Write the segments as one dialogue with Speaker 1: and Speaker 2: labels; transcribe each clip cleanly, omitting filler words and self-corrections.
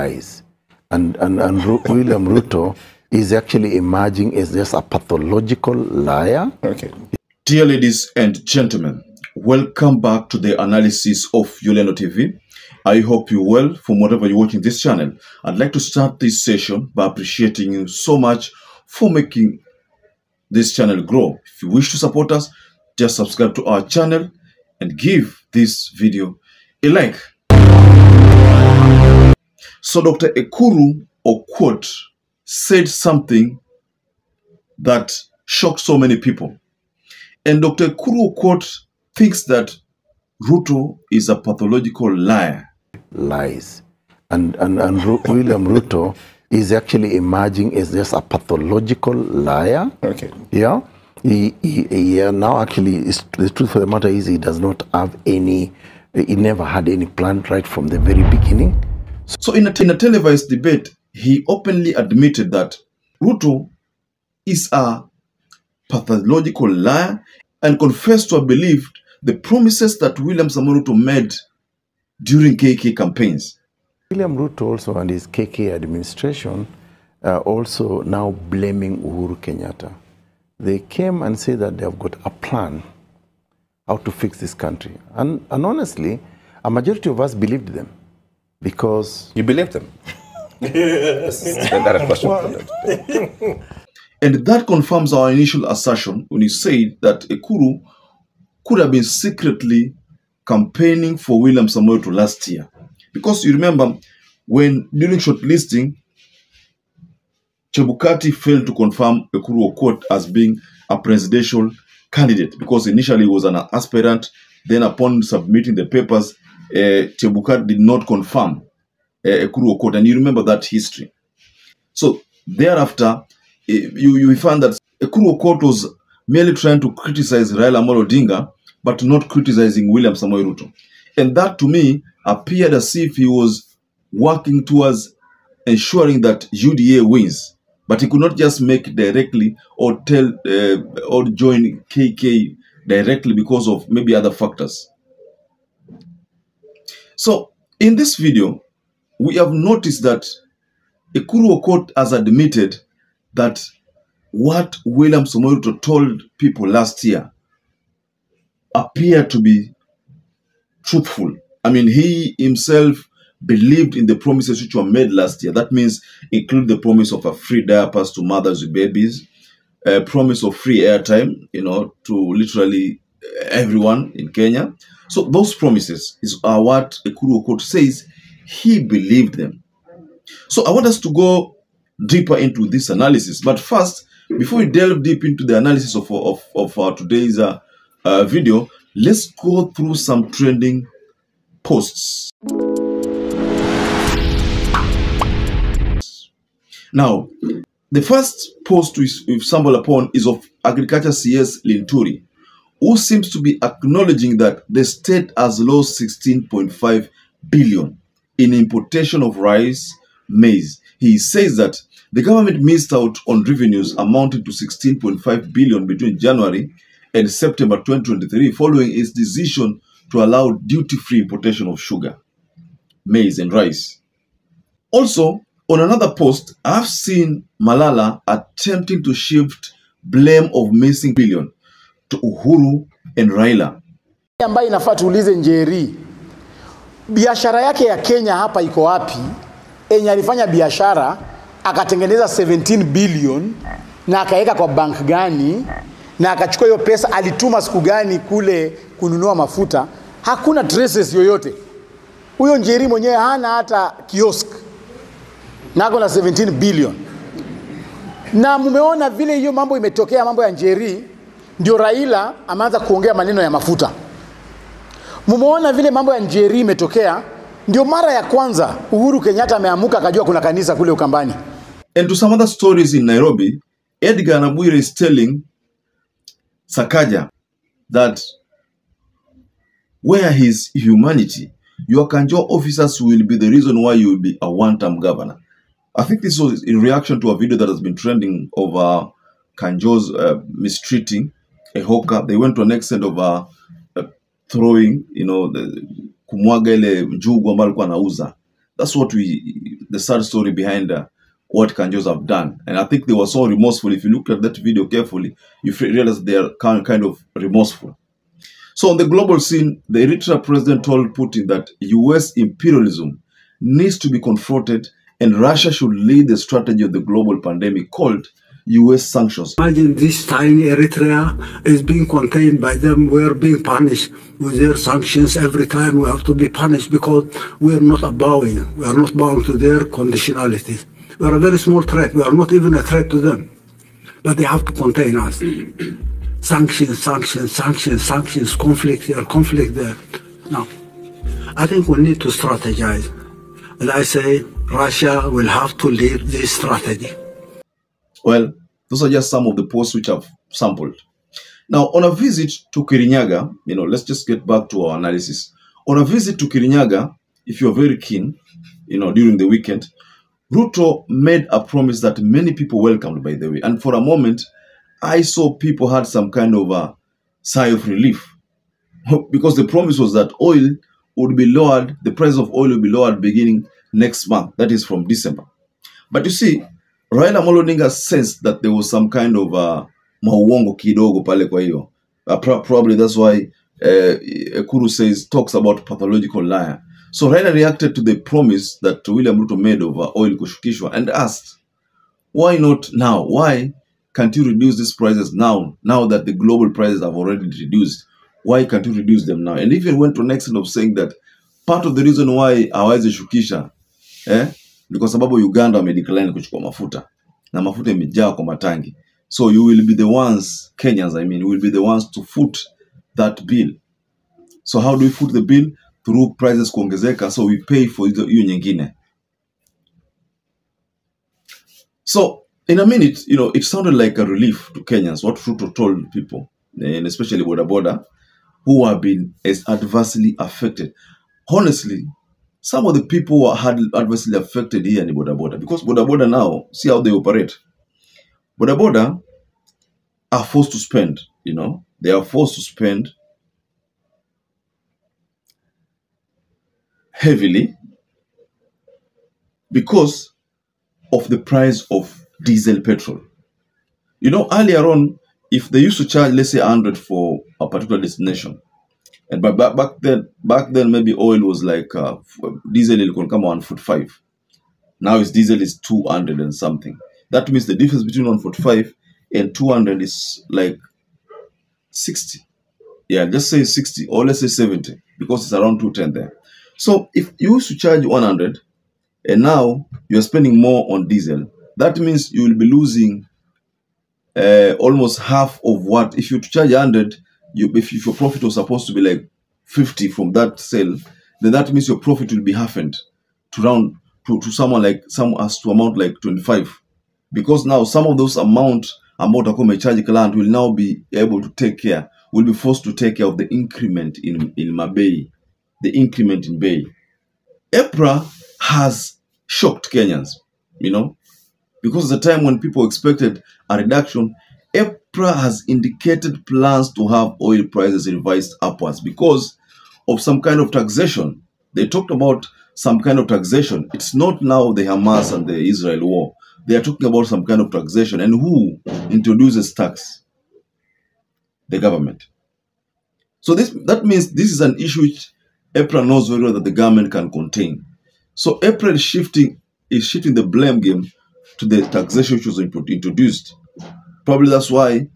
Speaker 1: lies. William Ruto is actually emerging as just a pathological liar.
Speaker 2: Okay. Dear ladies and gentlemen, welcome back to the analysis of YOLENO TV. I hope you're well from whatever you're watching this channel. I'd like to start this session by appreciating you so much for making this channel grow. If you wish to support us, just subscribe to our channel and give this video a like. So Dr. EKURU AUKOT said something that shocked so many people. And Dr. EKURU AUKOT thinks that Ruto is a pathological liar.
Speaker 1: Lies. William Ruto is actually emerging as just a pathological liar.
Speaker 2: Okay.
Speaker 1: Yeah. He now actually, the truth of the matter is he does not have any, he never had any plan right from the very beginning.
Speaker 2: So in a televised debate, he openly admitted that Ruto is a pathological liar and confessed to have believed the promises that William Samoei Ruto made during KK campaigns.
Speaker 1: William Ruto also and his KK administration are also now blaming Uhuru Kenyatta. They came and said that they have got a plan how to fix this country. And honestly, a majority of us believed them. Because...
Speaker 3: You believed them? That question.
Speaker 2: And that confirms our initial assertion when he said that EKURU could have been secretly campaigning for William Samoei Ruto last year. Because you remember, when during shortlisting, Chebukati failed to confirm EKURU AUKOT as being a presidential candidate because initially he was an aspirant. Then upon submitting the papers, Chebukati did not confirm EKURU AUKOT, and you remember that history. So thereafter, you found that EKURU AUKOT was merely trying to criticize Raila Amolo Odinga, but not criticizing William Samoei Ruto. And that to me appeared as if he was working towards ensuring that UDA wins. But he could not just make directly or tell or join KK directly because of maybe other factors. So in this video, we have noticed that EKURU AUKOT has admitted that what William Samoei Ruto told people last year appeared to be truthful. I mean, he himself believed in the promises which were made last year. That means include the promise of a free diapers to mothers with babies, a promise of free airtime, to literally everyone in Kenya. So those promises are what EKURU AUKOT says he believed them. So I want us to go deeper into this analysis. But first, before we delve deep into the analysis of today's video, let's go through some trending posts. Now, the first post we've stumbled upon is of Agriculture CS Linturi, who seems to be acknowledging that the state has lost 16.5 billion in importation of rice, maize. He says that the government missed out on revenues amounting to 16.5 billion between January and September 2023 following its decision to allow duty-free importation of sugar, maize and rice. Also, on another post, I've seen Malala attempting to shift blame of missing billion to Uhuru and Raila.
Speaker 4: Ambaye inafaa tuulize Njeri, biashara yake ya Kenya hapa iko wapi? Enye alifanya biashara akatengeneza 17 billion na akaweka kwa bank gani na akachukua hiyo pesa alituma siku gani kule kununua mafuta? Hakuna traces yoyote. Huyo Njeri mwenyewe hana hata kiosk. Na ako na 17 billion. Na mumeona vile hiyo mambo imetokea, mambo ya Njeri, ndio Raila ameanza kuongea maneno ya mafuta. Mumeona vile mambo ya Njeri imetokea, ndio mara ya kwanza Uhuru Kenyatta ameamuka akajua kuna kanisa kule Ukambani.
Speaker 2: And to some other stories in Nairobi, Edgar Nabuire is telling Sakaja that where his humanity, your Kanjo officers will be the reason why you will be a one-term governor. I think this was in reaction to a video that has been trending over Kanjo's mistreating a hawker. They went to an extent of throwing, kumwaga ile njugu ambayo alikuwa anauza. That's what the sad story behind what Kanjos have done. And I think they were so remorseful. If you look at that video carefully, you realize they are kind of remorseful. So on the global scene, the Eritrea president told Putin that US imperialism needs to be confronted and Russia should lead the strategy of the global pandemic called US sanctions.
Speaker 3: Imagine this tiny Eritrea is being contained by them. We're being punished with their sanctions every time. We have to be punished because we're not bowing. We are not bowing to their conditionalities. We are a very small threat. We are not even a threat to them. But they have to contain us. Sanctions, sanctions, sanctions, sanctions, conflict here, conflict there. Now, I think we need to strategize. And I say Russia will have to lead this strategy.
Speaker 2: Well, those are just some of the posts which I've sampled. Now, on a visit to Kirinyaga, let's just get back to our analysis. On a visit to Kirinyaga, if you're very keen, during the weekend, RUTO made a promise that many people welcomed, by the way. And for a moment, I saw people had some kind of a sigh of relief. Because the promise was that oil would be lowered, the price of oil will be lowered beginning next month, that is from December. But you see, Raila Amolo Odinga sensed that there was some kind of mauongo kidogo pale kwa hiyo. Probably that's why EKURU talks about pathological liar. So Raila reacted to the promise that William Ruto made of oil kushukishwa and asked, why not now? Why can't you reduce these prices now that the global prices have already reduced? Why can't you reduce them now? And even went to an extent of saying that part of the reason why hawezi shukisha ni kwa sababu Uganda wamedecline kuchukua mafuta na mafuta imejaa kwa matangi. So you will be the ones, Kenyans will be the ones to foot that bill. So how do we foot the bill? Through prices kuongezeka, so we pay for hiyo nyingine. So in a minute, it sounded like a relief to Kenyans, what Ruto told people, and especially boda who have been as adversely affected. Honestly, some of the people were adversely affected here in boda because boda now, see how they operate. Boda are forced to spend, they are forced to spend heavily because of the price of diesel petrol. Earlier on, if they used to charge, let's say 100 for a particular destination, and back then maybe oil was like diesel will come 145. Now its diesel is 200 and something. That means the difference between 145 and 200 is like 60. Yeah, just say 60 or let's say 70 because it's around 210 there. So if you used to charge 100 and now you're spending more on diesel, that means you will be losing almost half of what, if you charge 100, if your profit was supposed to be like 50 from that sale, then that means your profit will be halved to round to someone like to amount like 25, because now some of those amount a charge client will now be able to take care, will be forced to take care of the increment in Mabei, the increment in Bay. EPRA has shocked Kenyans, because at the time when people expected a reduction, EPRA has indicated plans to have oil prices revised upwards because of some kind of taxation. They talked about some kind of taxation. It's not now the Hamas and the Israel war. They are talking about some kind of taxation. And who introduces tax? The government. So that means this is an issue which EPRA knows very well that the government can contain. So EPRA is shifting the blame game to the taxation which was introduced. Probably that's why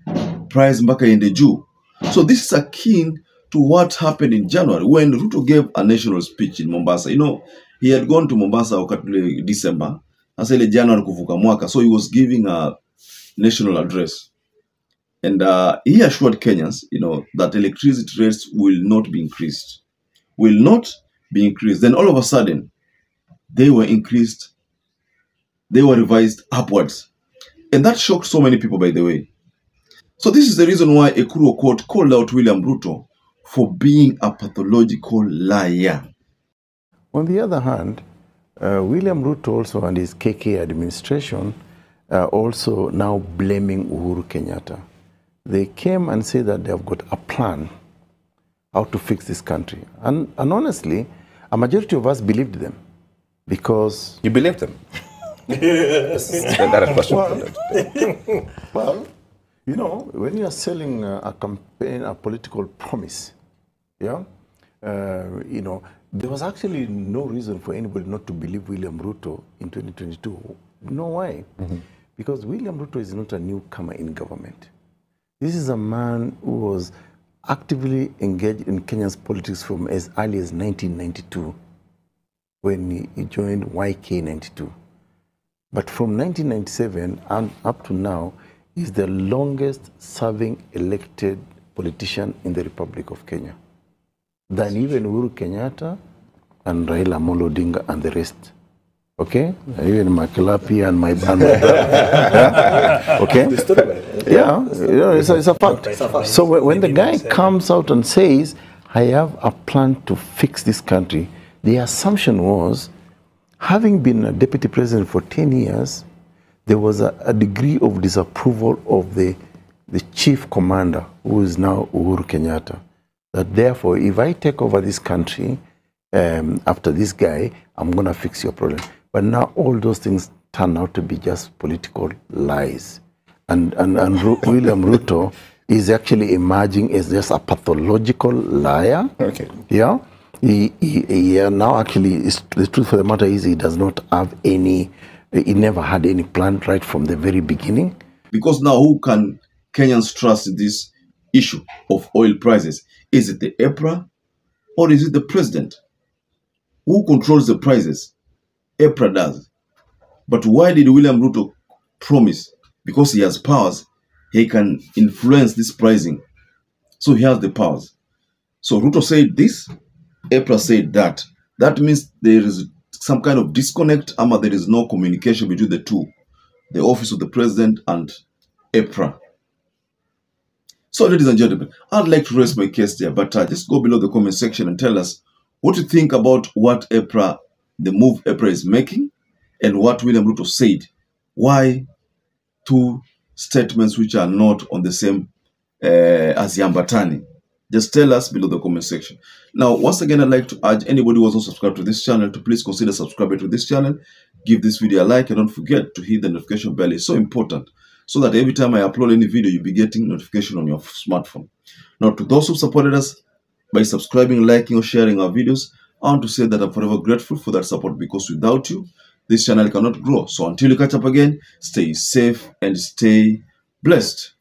Speaker 2: price mpaka in the Jew. So this is akin to what happened in January when Ruto gave a national speech in Mombasa. He had gone to Mombasa in December. Asile January kuvuka mwaka. So he was giving a national address. And he assured Kenyans, that electricity rates will not be increased. Will not be increased. Then all of a sudden, they were increased. They were revised upwards. And that shocked so many people, by the way. So this is the reason why EKURU court called out William Ruto for being a pathological liar.
Speaker 1: On the other hand, William Ruto also and his KK administration are also now blaming Uhuru Kenyatta. They came and said that they have got a plan how to fix this country. And honestly, a majority of us believed them. because...
Speaker 5: You believe them? That's a direct question.
Speaker 1: Well, you know, when you are selling a campaign, a political promise, yeah, you know, there was actually no reason for anybody not to believe William Ruto in 2022. No way. Because William Ruto is not a newcomer in government. This is a man who was actively engaged in Kenya's politics from as early as 1992, when he joined YK92. But from 1997 and up to now, he's the longest serving elected politician in the Republic of Kenya, than even Uhuru Kenyatta and Raila Amolo Odinga and the rest. Okay? Even Makelapi and my brother. Yeah? Okay? Yeah, you know, it's a fact. So when the guy comes out and says, I have a plan to fix this country, the assumption was, having been a deputy president for 10 years, there was a degree of disapproval of the chief commander, who is now Uhuru Kenyatta. That therefore, if I take over this country after this guy, I'm going to fix your problem. But now all those things turn out to be just political lies. And William Ruto is actually emerging as just a pathological liar. Okay. Yeah. He now actually, the truth of the matter is he does not have any, he never had any plan right from the very beginning.
Speaker 2: Because now who can Kenyans trust in this issue of oil prices? Is it the EPRA or is it the president? Who controls the prices? EPRA does. But why did William Ruto promise? Because he has powers, he can influence this pricing. So he has the powers. So Ruto said this, EPRA said that. That means there is some kind of disconnect, ama there is no communication between the two, the office of the president and EPRA. So, ladies and gentlemen, I'd like to raise my case there, but just go below the comment section and tell us what you think about what EPRA, the move EPRA is making, and what William Ruto said. Why two statements which are not on the same as Yambatani? Just tell us below the comment section. Now, once again, I'd like to urge anybody who has not subscribed to this channel to please consider subscribing to this channel. Give this video a like and don't forget to hit the notification bell. It's so important so that every time I upload any video, you'll be getting notification on your smartphone. Now, to those who supported us by subscribing, liking, or sharing our videos, I want to say that I'm forever grateful for that support, because without you, this channel cannot grow. So until you catch up again, stay safe and stay blessed.